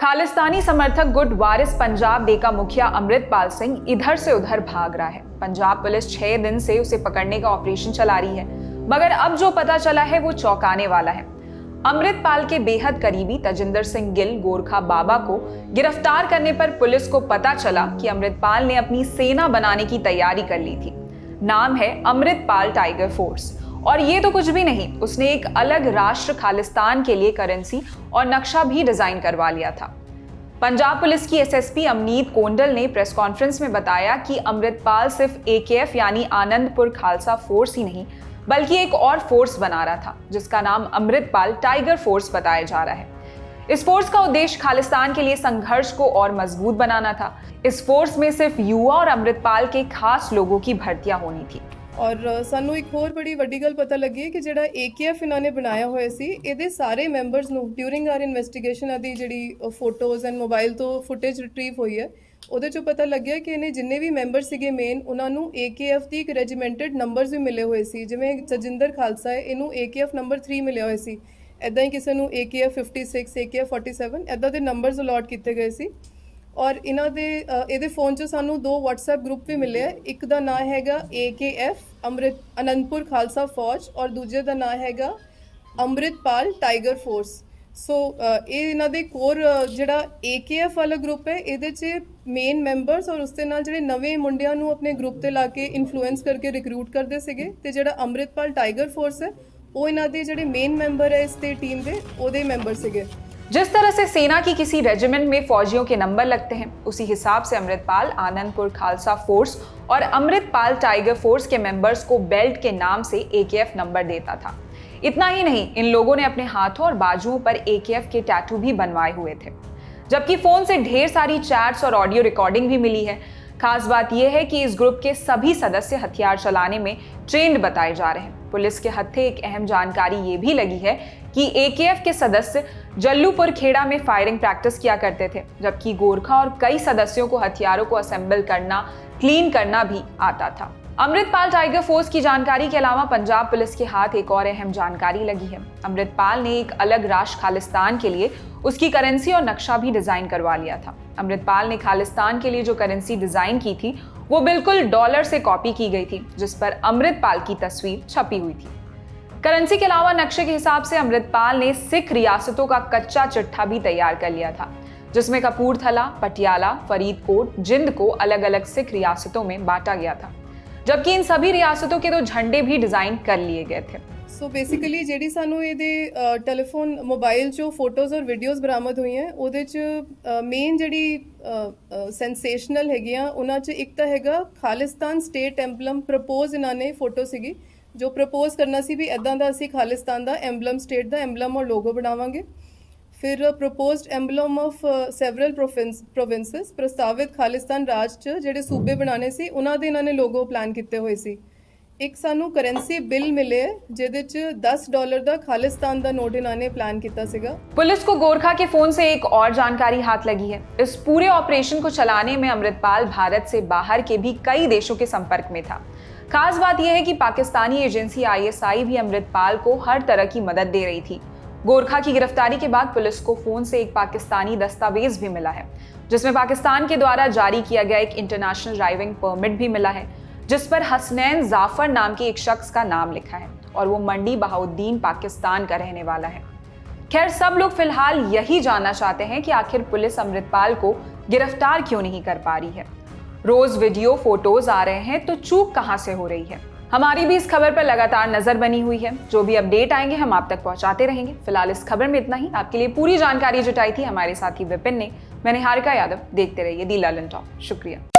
खालिस्तानी समर्थक गुट वारिस पंजाब डे का मुखिया अमृतपाल सिंह इधर से उधर भाग रहा है। पंजाब पुलिस 6 दिन से उसे पकड़ने का ऑपरेशन चला रही है, मगर अब जो पता चला है वो चौंकाने वाला है। अमृतपाल के बेहद करीबी तजिंदर सिंह गिल गोरखा बाबा को गिरफ्तार करने पर पुलिस को पता चला कि अमृतपाल ने अपनी सेना बनाने की तैयारी कर ली थी। नाम है अमृतपाल टाइगर फोर्स। और ये तो कुछ भी नहीं, उसने एक अलग राष्ट्र खालिस्तान के लिए करेंसी और नक्शा भी डिजाइन करवा लिया था। पंजाब पुलिस की एसएसपी अमनीत कोंडल ने प्रेस कॉन्फ्रेंस में बताया कि अमृतपाल सिर्फ एकेएफ यानी आनंदपुर खालसा फोर्स ही नहीं, बल्कि एक और फोर्स बना रहा था जिसका नाम अमृतपाल टाइगर फोर्स बताया जा रहा है। इस फोर्स का उद्देश्य खालिस्तान के लिए संघर्ष को और मजबूत बनाना था। इस फोर्स में सिर्फ युवा और अमृतपाल के खास लोगों की भर्तियां होनी थी। और सानू एक होर बड़ी वड्डी गल पता लगी है कि जिहड़ा एकेएफ इन्होंने बनाया होया सी इहदे सारे मैंबर्स नू ड्यूरिंग आर इन्वेस्टिगेशन आदि जिहड़ी फोटोज़ एंड मोबाइल तो फुटेज रिट्रीव हुई है ਉਹਦੇ ਚੋਂ ਪਤਾ ਲੱਗਿਆ ਕਿ ਇਹਨੇ ਜਿੰਨੇ ਵੀ ਮੈਂਬਰ ਸੀਗੇ ਮੇਨ ਉਹਨਾਂ ਨੂੰ AKF ਦੀ ਇੱਕ ਰੈਜੀਮੈਂਟਡ ਨੰਬਰਸ ਵੀ ਮਿਲੇ ਹੋਏ ਸੀ। ਜਿਵੇਂ ਤਜਿੰਦਰ ਖਾਲਸਾ ਹੈ, ਇਹਨੂੰ AKF ਨੰਬਰ 3 ਮਿਲਿਆ ਹੋਇਆ ਸੀ। ਐਦਾਂ ਹੀ ਕਿਸੇ ਨੂੰ AKF 56 AKF 47 ਐਦਾਂ ਦੇ ਨੰਬਰਸ ਅਲਾਟ ਕੀਤੇ ਗਏ ਸੀ। ਔਰ ਇਹਨਾਂ ਦੇ ਇਹਦੇ ਫੋਨ 'ਚ ਸਾਨੂੰ 2 WhatsApp ਗਰੁੱਪ ਵੀ ਮਿਲੇ। ਇੱਕ ਦਾ ਨਾਂ ਹੈਗਾ AKF ਅਨੰਦਪੁਰ ਖਾਲਸਾ ਫੌਜ ਔਰ ਦੂਜੇ ਦਾ ਨਾਂ ਹੈਗਾ ਅੰਮ੍ਰਿਤਪਾਲ ਟਾਈਗਰ ਫੋਰਸ। ਸੋ ਇਹ ਇਹਨਾਂ ਦੇ ਕੋਰ ਜਿਹੜਾ AKF ਵਾਲਾ ਗਰੁੱਪ ਹੈ ਇਹਦੇ 'ਚ ਮੇਨ ਮੈਂਬਰਸ ਔਰ ਉਸ ਦੇ ਨਾਲ ਜਿਹੜੇ ਨਵੇਂ ਮੁੰਡਿਆਂ ਨੂੰ ਆਪਣੇ ਗਰੁੱਪ ਤੇ ਲਾ ਕੇ ਇਨਫਲੂਐਂਸ ਕਰਕੇ ਰਿਕਰੂਟ ਕਰਦੇ ਸੀਗੇ। ਤੇ ਜਿਹੜਾ ਅੰਮ੍ਰਿਤਪਾਲ ਟਾਈगर फोर्स है वो ਇਹਨਾਂ ਦੇ ਜਿਹੜੇ मेन मेंबर है इस टीम ਦੇ ਉਹਦੇ ਮੈਂਬਰ ਸੀਗੇ। जिस तरह से सेना की किसी रेजिमेंट में फौजियों के नंबर लगते हैं, उसी हिसाब से अमृतपाल आनंदपुर खालसा फोर्स और अमृतपाल टाइगर फोर्स के मेंबर्स को बेल्ट के नाम से AKF नंबर देता था। इतना ही नहीं, इन लोगों ने अपने हाथों और बाजुओं पर AKF के टैटू भी बनवाए हुए थे। जबकि फोन से ढेर सारी चैट्स और ऑडियो रिकॉर्डिंग भी मिली है। खास बात यह है कि इस ग्रुप के सभी सदस्य हथियार चलाने में ट्रेंड बताए जा रहे हैं। पुलिस के हत्थे एक अहम जानकारी ये भी लगी है कि AKF के सदस्य जल्लूपुर खेड़ा में फायरिंग प्रैक्टिस किया करते थे, जबकि गोरखा और कई सदस्यों को हथियारों को असेंबल करना, क्लीन करना भी आता था। अमृतपाल टाइगर फोर्स की जानकारी के अलावा पंजाब पुलिस के हाथ एक और अहम जानकारी लगी है। अमृतपाल ने एक अलग राष्ट्र खालिस्तान के लिए उसकी करेंसी और नक्शा भी डिजाइन करवा लिया था। अमृतपाल ने खालिस्तान के लिए जो करेंसी डिजाइन की थी वो बिल्कुल डॉलर से कॉपी की गई थी, जिस पर अमृतपाल की तस्वीर छपी हुई थी। करेंसी के अलावा नक्शे के हिसाब से अमृतपाल ने सिख रियासतों का कच्चा चिट्ठा भी तैयार कर लिया था, जिसमें कपूरथला, पटियाला, फरीदकोट, जिंद को अलग अलग सिख रियासतों में बांटा गया था, जबकि इन सभी रियासतों के 2 झंडे भी डिजाइन कर लिए गए थे। सो बेसिकली ਜਿਹੜੀ ਸਾਨੂੰ ਇਹਦੇ ਟੈਲੀਫੋਨ ਮੋਬਾਈਲ 'ਚੋਂ ਫੋਟੋਜ਼ ਔਰ ਵੀਡੀਓਜ਼ ਬਰਾਮਦ ਹੋਈਆਂ ਉਹਦੇ 'ਚ ਮੇਨ ਜਿਹੜੀ ਸੈਂਸੇਸ਼ਨਲ ਹੈਗੀਆਂ ਉਹਨਾਂ 'ਚ ਇੱਕ ਤਾਂ ਹੈਗਾ ਖਾਲਿਸਤਾਨ ਸਟੇਟ ਐਂਬਲਮ ਪ੍ਰਪੋਜ਼ ਇਹਨਾਂ ਨੇ ਫੋਟੋ ਸੀਗੀ ਜੋ ਪ੍ਰਪੋਜ਼ ਕਰਨਾ ਸੀ ਵੀ ਇਦਾਂ ਦਾ ਅਸੀਂ ਖਾਲਿਸਤਾਨ ਦਾ ਐਂਬਲਮ ਸਟੇਟ ਦਾ ਐਂਬਲਮ ਔਰ ਲੋਗੋ ਬਣਾਵਾਂਗੇ। ਫਿਰ ਪ੍ਰਪੋਜ਼ਡ ਐਂਬਲਮ ਆਫ ਸੈਵਰਲ ਪ੍ਰੋਵਿੰਸਸ ਪ੍ਰਸਤਾਵਿਤ ਖਾਲਿਸਤਾਨ ਰਾਜ 'ਚ ਜਿਹੜੇ ਸੂਬੇ ਬਣਾਉਣੇ ਸੀ ਉਹਨਾਂ ਦੇ ਇਹਨਾਂ ਨੇ ਲੋਗੋ ਪਲਾਨ ਕੀਤੇ ਹੋਏ ਸੀ। एक सानू करेंसी बिल मिले जिहदे च $10 दा खालिस्तान दा नोट इन्होंने प्लान किया सीगा। पुलिस को गोरखा के फोन से एक और जानकारी हाथ लगी है। इस पूरे ऑपरेशन को चलाने में अमृतपाल भारत से बाहर के भी कई देशों के संपर्क में था। खास बात यह है कि पाकिस्तानी एजेंसी ISI भी अमृतपाल को हर तरह की मदद दे रही थी। गोरखा की गिरफ्तारी के बाद पुलिस को फोन से एक पाकिस्तानी दस्तावेज भी मिला है, जिसमें पाकिस्तान के द्वारा जारी किया गया एक इंटरनेशनल ड्राइविंग परमिट भी मिला है, जिस पर हसनैन जाफर नाम के एक शख्स का नाम लिखा है और वो मंडी बहाउद्दीन पाकिस्तान का रहने वाला है। खैर, सब लोग फिलहाल यही जानना चाहते हैं कि आखिर पुलिस अमृतपाल को गिरफ्तार क्यों नहीं कर पा रही है। रोज वीडियो फोटोज आ रहे हैं तो चूक कहां से हो रही है। हमारी भी इस खबर पर लगातार नजर बनी हुई है। जो भी अपडेट आएंगे हम आप तक पहुंचाते रहेंगे। फिलहाल इस खबर में इतना ही। आपके लिए पूरी जानकारी जुटाई थी हमारे साथी विपिन ने। मैं निहारिका यादव। देखते रहिए दी ललन टॉक। शुक्रिया।